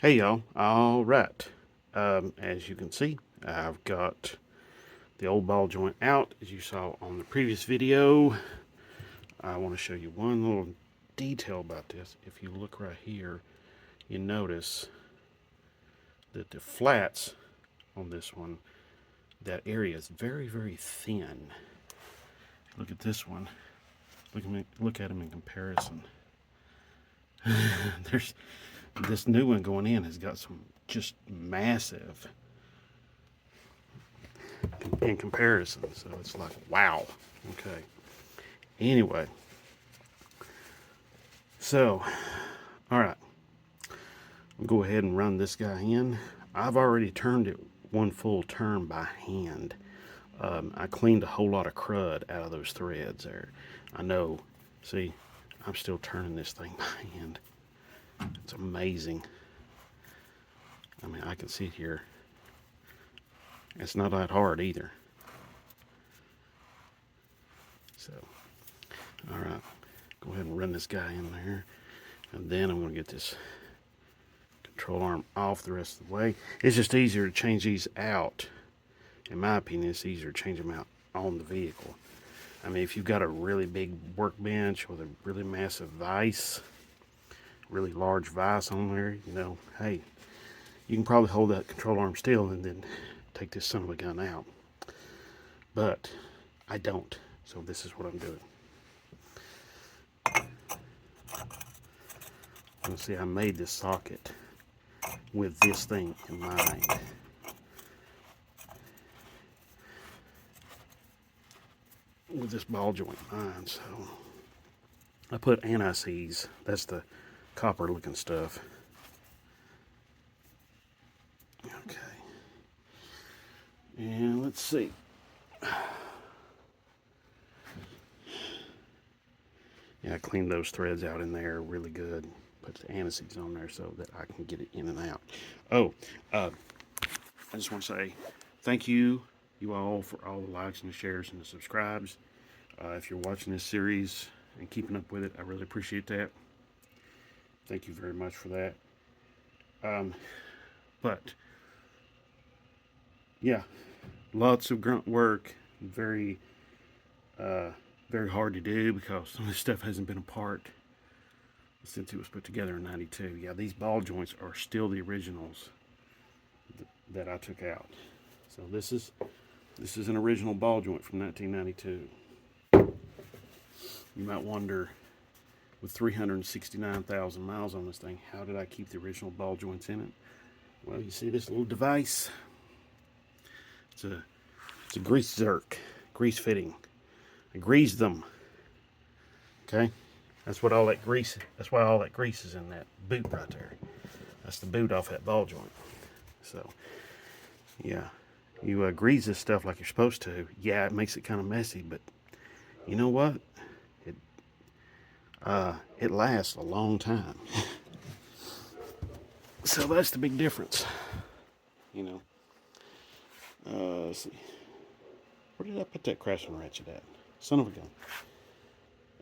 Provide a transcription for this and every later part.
Hey y'all, all right. As you can see, I've got the old ball joint out as you saw on the previous video. I want to show you one little detail about this. If you look right here, you notice that the flats on this one, that area is very, very thin. Look at this one. Look at them in comparison. There's this new one going in has got some just massive in comparison. So it's like, wow. Okay. Anyway, so, all right. I'll go ahead and run this guy in. I've already turned it one full turn by hand. I cleaned a whole lot of crud out of those threads there. I know. See, I'm still turning this thing by hand. It's amazing. I mean, I can see it here. It's not that hard either. So, all right. Go ahead and run this guy in there. And then I'm going to get this control arm off the rest of the way. It's just easier to change these out. In my opinion, it's easier to change them out on the vehicle. I mean, if you've got a really big workbench with a really massive vise, really large vise on there, you know, hey, you can probably hold that control arm still and then take this son of a gun out. But I don't, so this is what I'm doing. You see, I made this socket with this thing in mind. With this ball joint in mind, so I put anti-seize. That's the copper looking stuff. Okay. And let's see. Yeah, I cleaned those threads out in there really good. Put the anti-seize on there so that I can get it in and out. Oh, I just want to say thank you all for all the likes and the shares and the subscribes. If you're watching this series and keeping up with it, I really appreciate that. Thank you very much for that. But yeah, lots of grunt work. Very hard to do because some of this stuff hasn't been apart since it was put together in '92. Yeah, these ball joints are still the originals that I took out. So this is an original ball joint from 1992. You might wonder, with 369,000 miles on this thing, how did I keep the original ball joints in it? Well, you see this little device? It's a grease zerk, grease fitting. I greased them. Okay, that's why all that grease is in that boot right there. That's the boot off that ball joint. So, yeah, you grease this stuff like you're supposed to. Yeah, it makes it kind of messy, but you know what? It lasts a long time. So that's the big difference. You know. Let's see. Where did I put that crashing ratchet at? Son of a gun.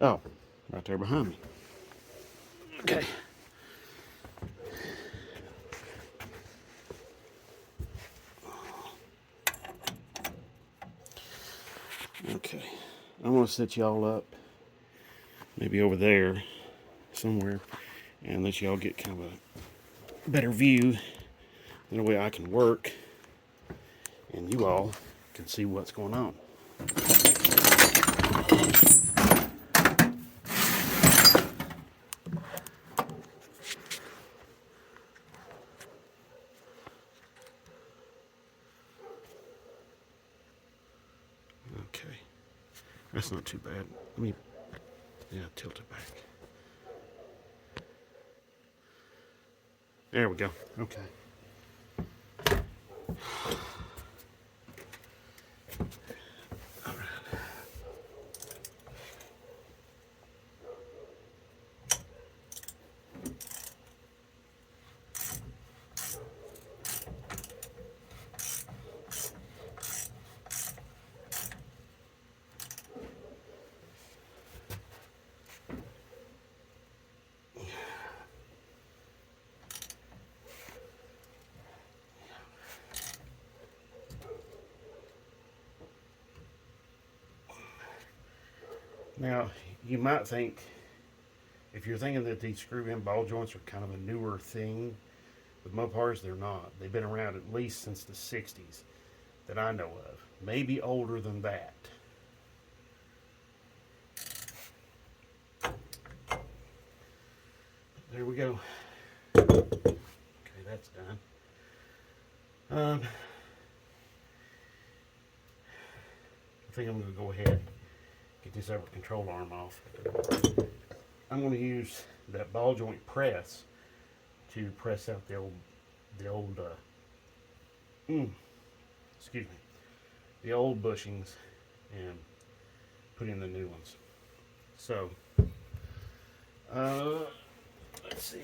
Oh, right there behind me. Okay. Okay. I'm going to set y'all up maybe over there somewhere and let y'all get kind of a better view. That way I can work and you all can see what's going on. Okay, that's not too bad. Let me, tilt it back. There we go. Okay. Now, you might think, if you're thinking that these screw-in ball joints are kind of a newer thing, with Mopars, they're not. They've been around at least since the 60s that I know of. Maybe older than that. There we go. Okay, that's done. I think I'm going to go ahead and get this upper control arm off. I'm going to use that ball joint press to press out the old excuse me, the old bushings and put in the new ones. So, let's see,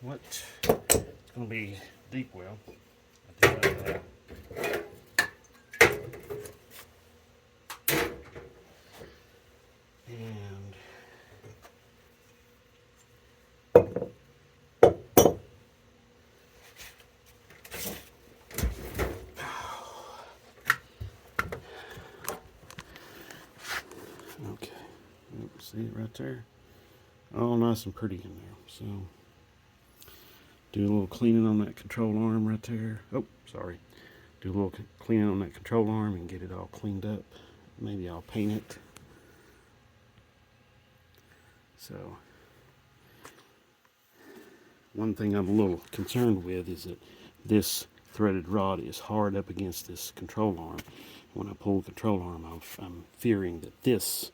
what, it's going to be deep well. I do know that. And okay, see it right there? All nice and pretty in there. So, do a little cleaning on that control arm right there. Oh, sorry. Do a little cleaning on that control arm and get it all cleaned up. Maybe I'll paint it. So, one thing I'm a little concerned with is that this threaded rod is hard up against this control arm. When I pull the control arm off, I'm fearing that this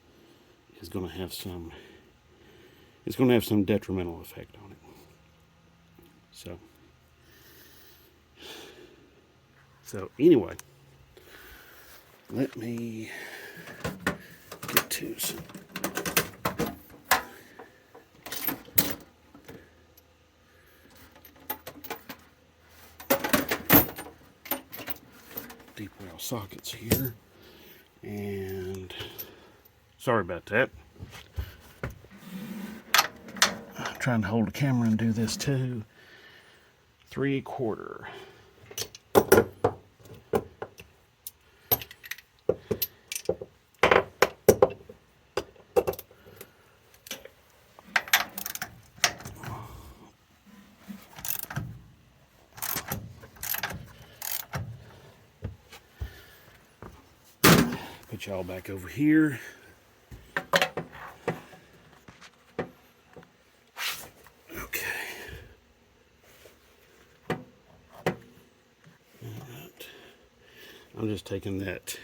is going to have some, it's going to have some detrimental effect on it. So anyway, let me get to some deep well sockets here, and sorry about that. I'm trying to hold the camera and do this too. 3/4. Put y'all back over here. Okay. Alright. I'm just taking that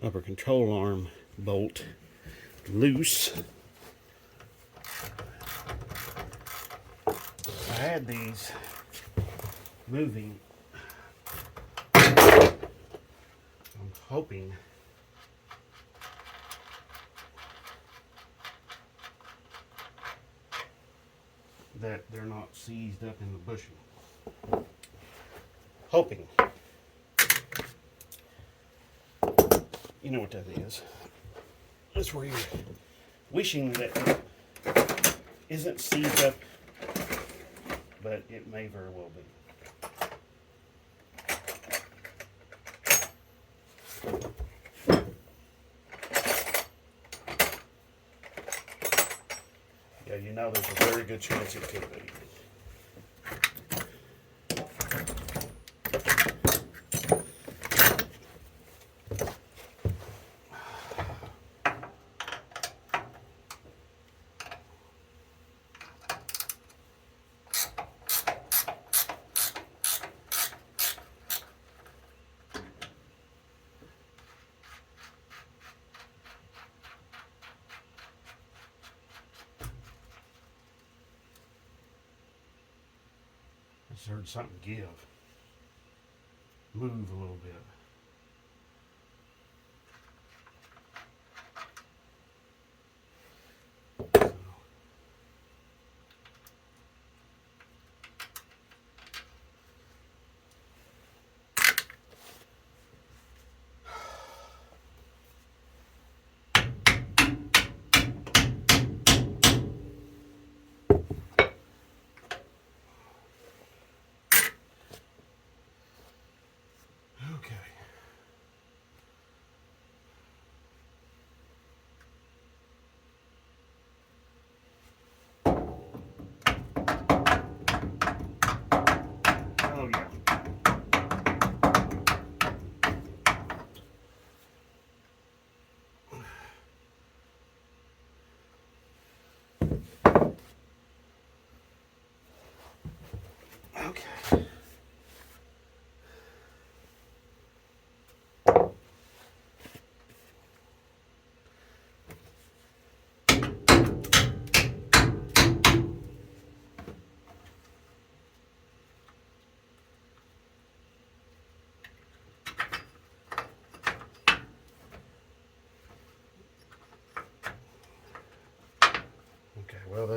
upper control arm bolt loose. I had these moving. I'm hoping that they're not seized up in the bushing. Hoping. You know what that is. That's where you're wishing that it isn't seized up, but it may very well be. Yeah, you know there's a very good chance it could be. I just heard something move a little bit.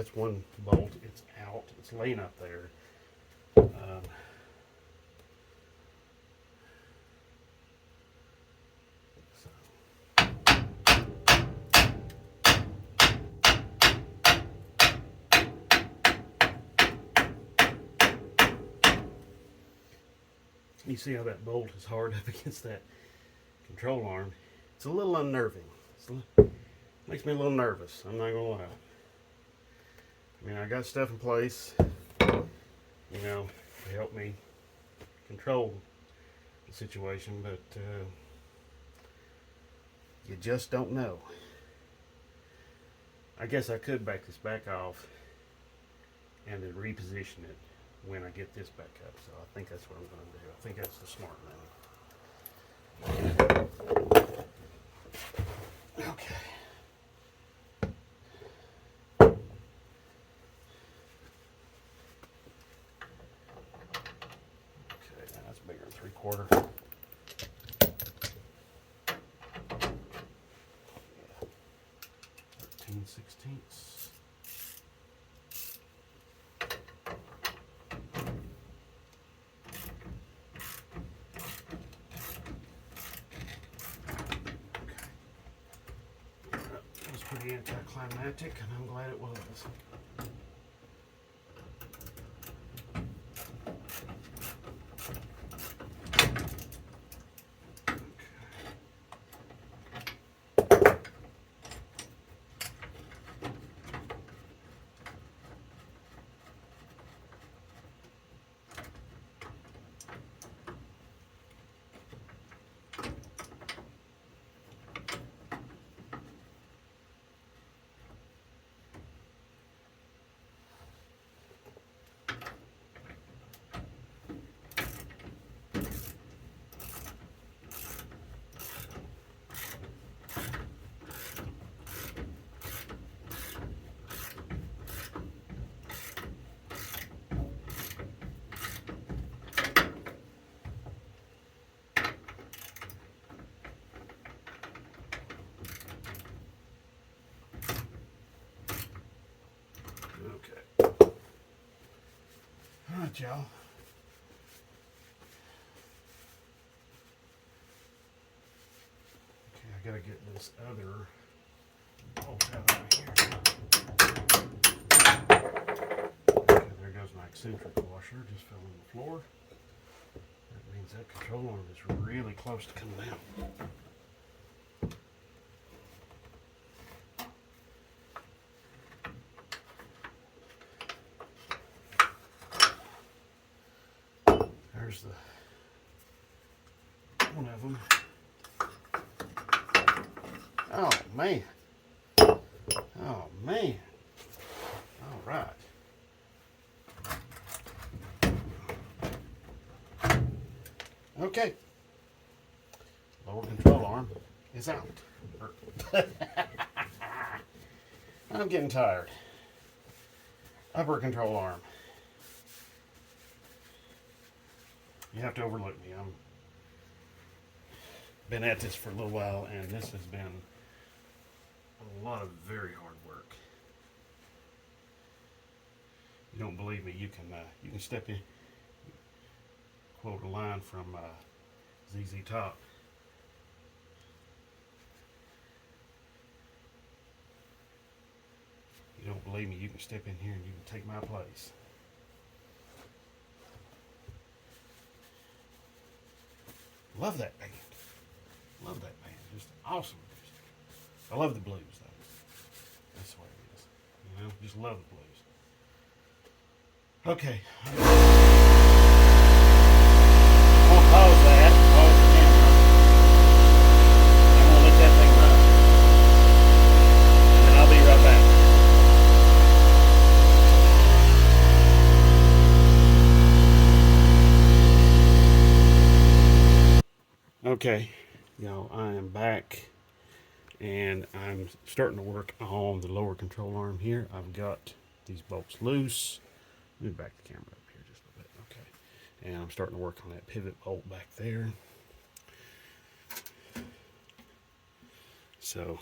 that's one bolt. It's out. It's laying up there. You see how that bolt is hard up against that control arm. It's a little unnerving. Makes me a little nervous, I'm not gonna lie. I mean, I got stuff in place, you know, to help me control the situation, but you just don't know. I guess I could back this back off and then reposition it when I get this back up. So I think that's what I'm going to do. I think that's the smart thing. Okay. Okay, now that's bigger than 3/4. Yeah. 13/16. Pretty anticlimactic, and I'm glad it was. Alright, y'all. Okay, I gotta get this other bolt out of here. Okay, there goes my eccentric washer, just fell on the floor. That means that control arm is really close to coming out. There's the one of them. Oh man. Oh man. All right. Okay. Lower control arm is out. I'm getting tired. Upper control arm. You have to overlook me. I'm been at this for a little while, and this has been a lot of very hard work. You don't believe me? You can step in. Quote a line from ZZ Top. You don't believe me? You can step in here and you can take my place. Love that band. Love that band. Just awesome music. I love the blues, though. That's what it is. You know, just love the blues. Okay. I'm going to pause that. Pause the camera. I'm going to let that thing run. And then I'll be right back. Okay, y'all, I am back, and I'm starting to work on the lower control arm here. I've got these bolts loose. Let me back the camera up here just a little bit. Okay, and I'm starting to work on that pivot bolt back there. So,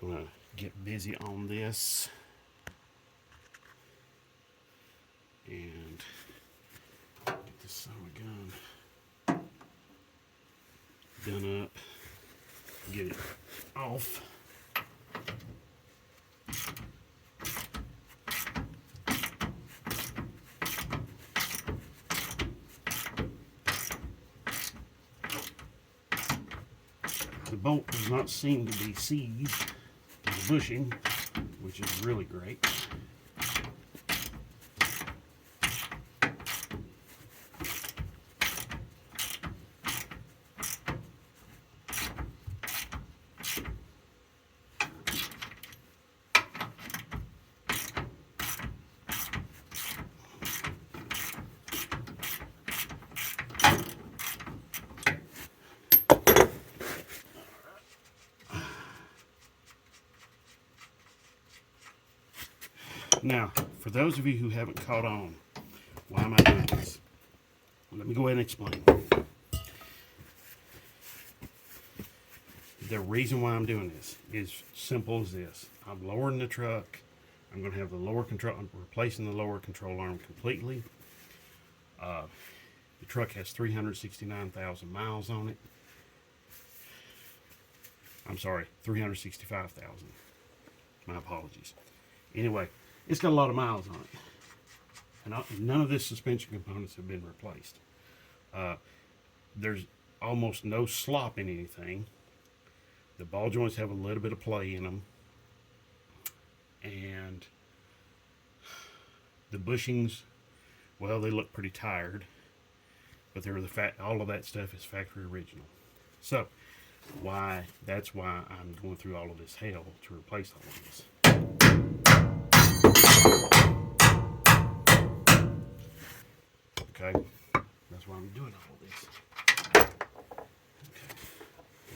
I'm gonna get busy on this and get this son of a gun done up, get it off. The bolt does not seem to be seized to the bushing, which is really great. Now, for those of you who haven't caught on, why am I doing this? Let me go ahead and explain. The reason why I'm doing this is simple as this. I'm lowering the truck. I'm going to have the lower control. I'm replacing the lower control arm completely. The truck has 369,000 miles on it. I'm sorry, 365,000. My apologies. Anyway, it's got a lot of miles on it. And none of this suspension components have been replaced. There's almost no slop in anything. The ball joints have a little bit of play in them. And the bushings, well, they look pretty tired. But they're all of that stuff is factory original. So, that's why I'm going through all of this hell to replace all of this. Okay, that's why I'm doing all this. Okay,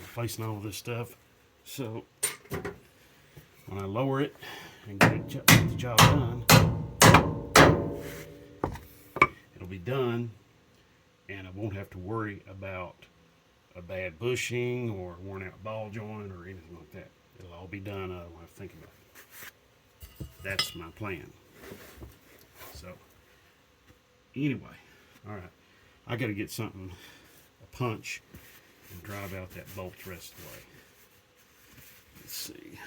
replacing all of this stuff. So when I lower it and get the job done, it'll be done, and I won't have to worry about a bad bushing or a worn out ball joint or anything like that. It'll all be done. I don't have to think about it. That's my plan. So anyway, all right, I got to get something, a punch, and drive out that bolt the rest of the way. Let's see.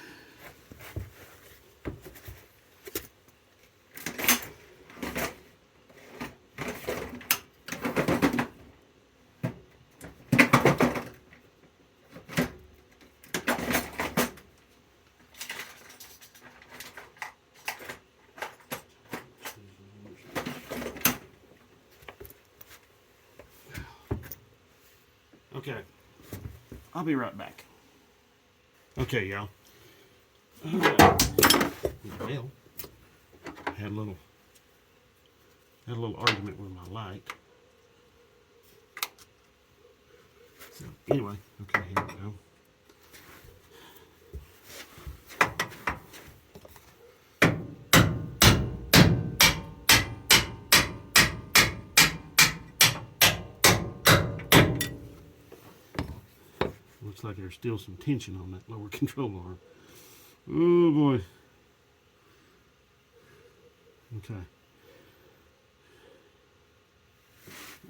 Okay, I'll be right back. Okay, y'all. Well, had a little argument with my light. So anyway, okay, here we go. Looks like there's still some tension on that lower control arm. Oh boy. Okay.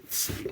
Let's see.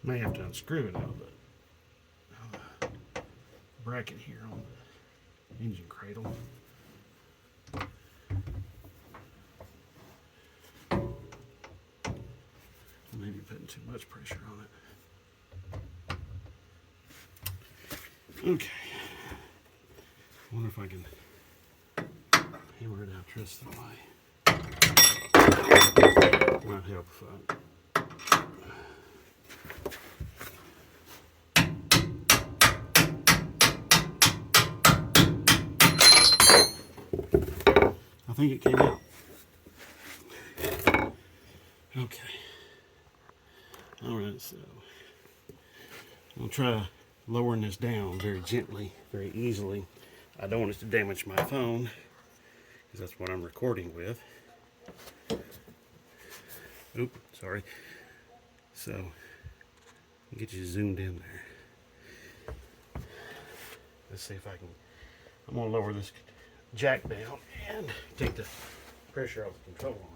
May have to unscrew it out of the bracket here on the engine cradle. Maybe putting too much pressure on it. Okay. I wonder if I can hammer it out just the way. Might help if I think it came out. Okay. Alright, so I'll try lowering this down very gently, very easily. I don't want it to damage my phone, because that's what I'm recording with. Oop, sorry. So, get you zoomed in there. Let's see if I can. I'm going to lower this jack down and take the pressure off the control arm.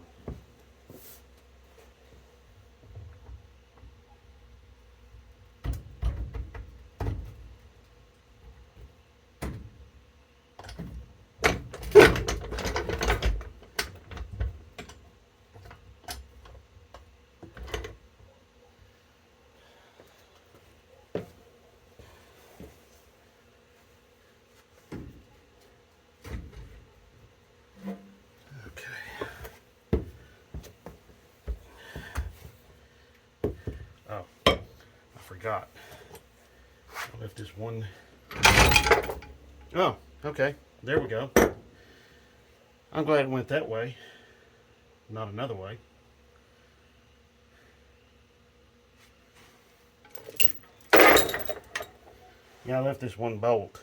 Oh, I forgot. I left this one. Oh, okay. There we go. I'm glad it went that way, not another way. Yeah, I left this one bolt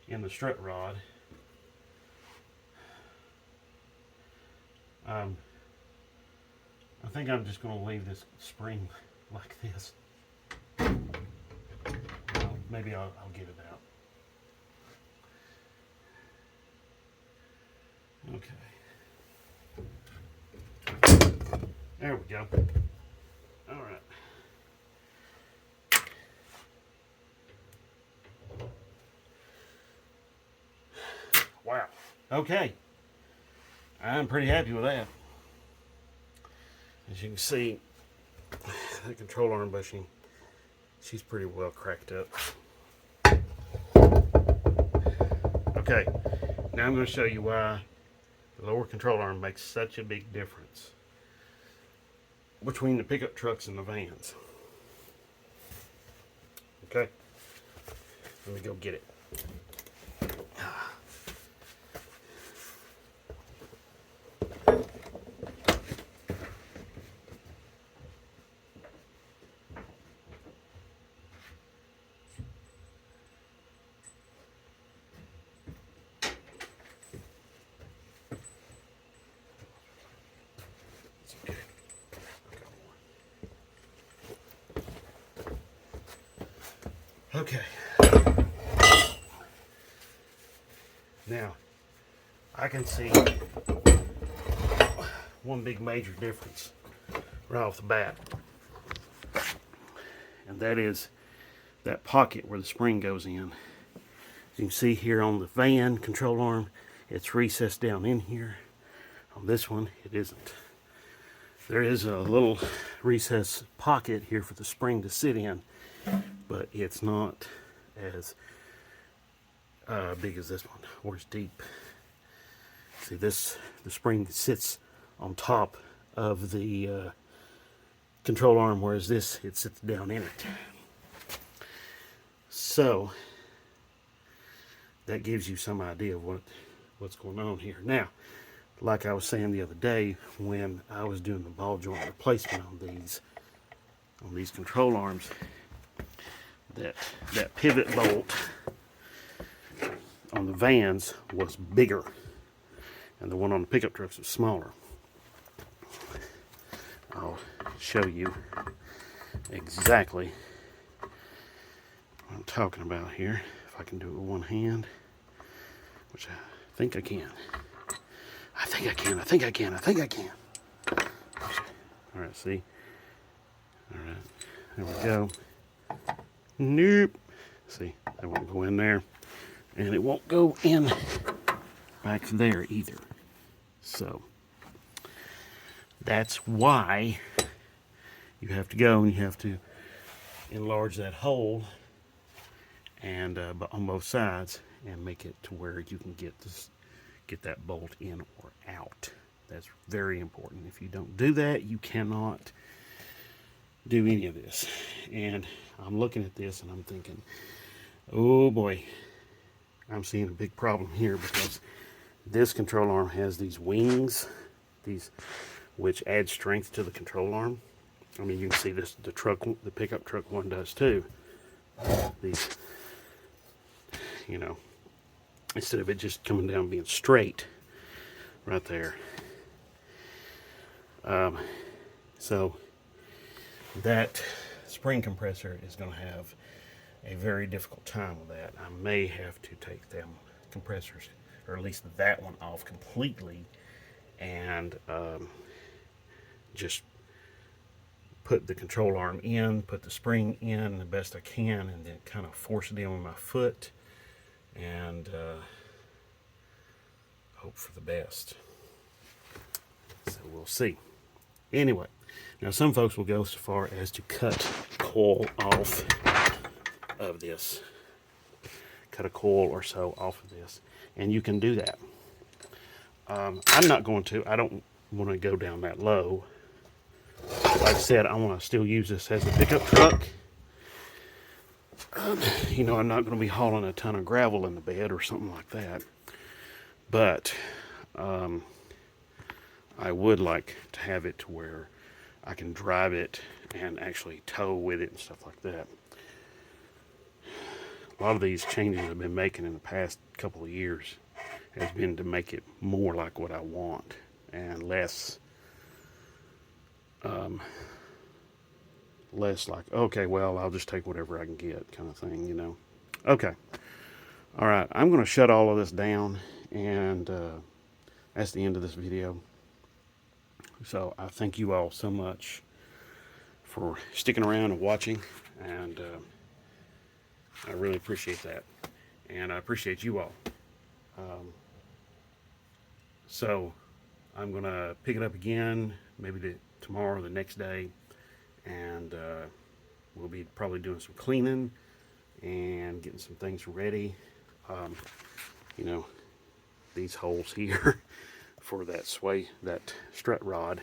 in the strut rod. I think I'm just going to leave this spring like this. Well, maybe I'll get it out. Okay. There we go. All right. Wow. Okay. I'm pretty happy with that. As you can see, that control arm bushing, she's pretty well cracked up. Okay, now I'm going to show you why the lower control arm makes such a big difference between the pickup trucks and the vans. Okay, let me go get it. Okay. Now, I can see one big major difference right off the bat. And that is that pocket where the spring goes in. As you can see here on the van control arm, it's recessed down in here. On this one, it isn't. There is a little recessed pocket here for the spring to sit in, but it's not as big as this one, or as deep. See, the spring sits on top of the control arm, whereas this, it sits down in it. So that gives you some idea of what's going on here. Now, like I was saying the other day when I was doing the ball joint replacement on these control arms, that pivot bolt on the vans was bigger, and the one on the pickup trucks was smaller. I'll show you exactly what I'm talking about here. If I can do it with one hand, which I think I can. I think I can. Alright, see? Alright, there we go. Nope. See, that won't go in there. And it won't go in back there either. So, that's why you have to go and you have to enlarge that hole and on both sides and make it to where you can get that bolt in or out. That's very important. If you don't do that, you cannot do any of this. And I'm looking at this and I'm thinking, oh boy, I'm seeing a big problem here, because this control arm has these wings, which add strength to the control arm. I mean, you can see this, the pickup truck one does too. These, you know, instead of it just coming down being straight right there. So that spring compressor is going to have a very difficult time with that. I may have to take them compressors, or at least that one, off completely, and just put the control arm in, put the spring in the best I can, and then kind of force it in with my foot, and hope for the best. So we'll see. Anyway, now some folks will go so far as to cut coil off of this. Cut a coil or so off of this, and you can do that. I'm not going to. I don't want to go down that low. Like I said, I want to still use this as a pickup truck. You know, I'm not going to be hauling a ton of gravel in the bed or something like that. But I would like to have it to where I can drive it and actually tow with it and stuff like that. A lot of these changes I've been making in the past couple of years has been to make it more like what I want and less like, okay, well, I'll just take whatever I can get kind of thing, you know. Okay. All right. I'm going to shut all of this down, and that's the end of this video. So I thank you all so much for sticking around and watching, and I really appreciate that, and I appreciate you all. So I'm going to pick it up again, maybe tomorrow or the next day, and we'll be probably doing some cleaning and getting some things ready. You know, these holes here for that strut rod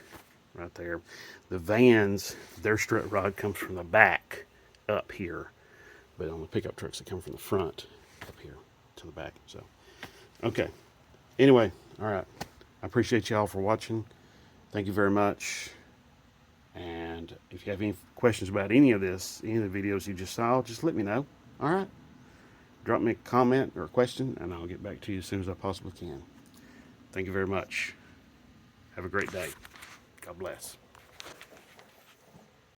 right there. The vans, their strut rod comes from the back up here, but on the pickup trucks, it comes from the front up here to the back. So, okay. Anyway, all right. I appreciate y'all for watching. Thank you very much. And if you have any questions about any of this, any of the videos you just saw, just let me know. All right. Drop me a comment or a question, and I'll get back to you as soon as I possibly can. Thank you very much. Have a great day. God bless.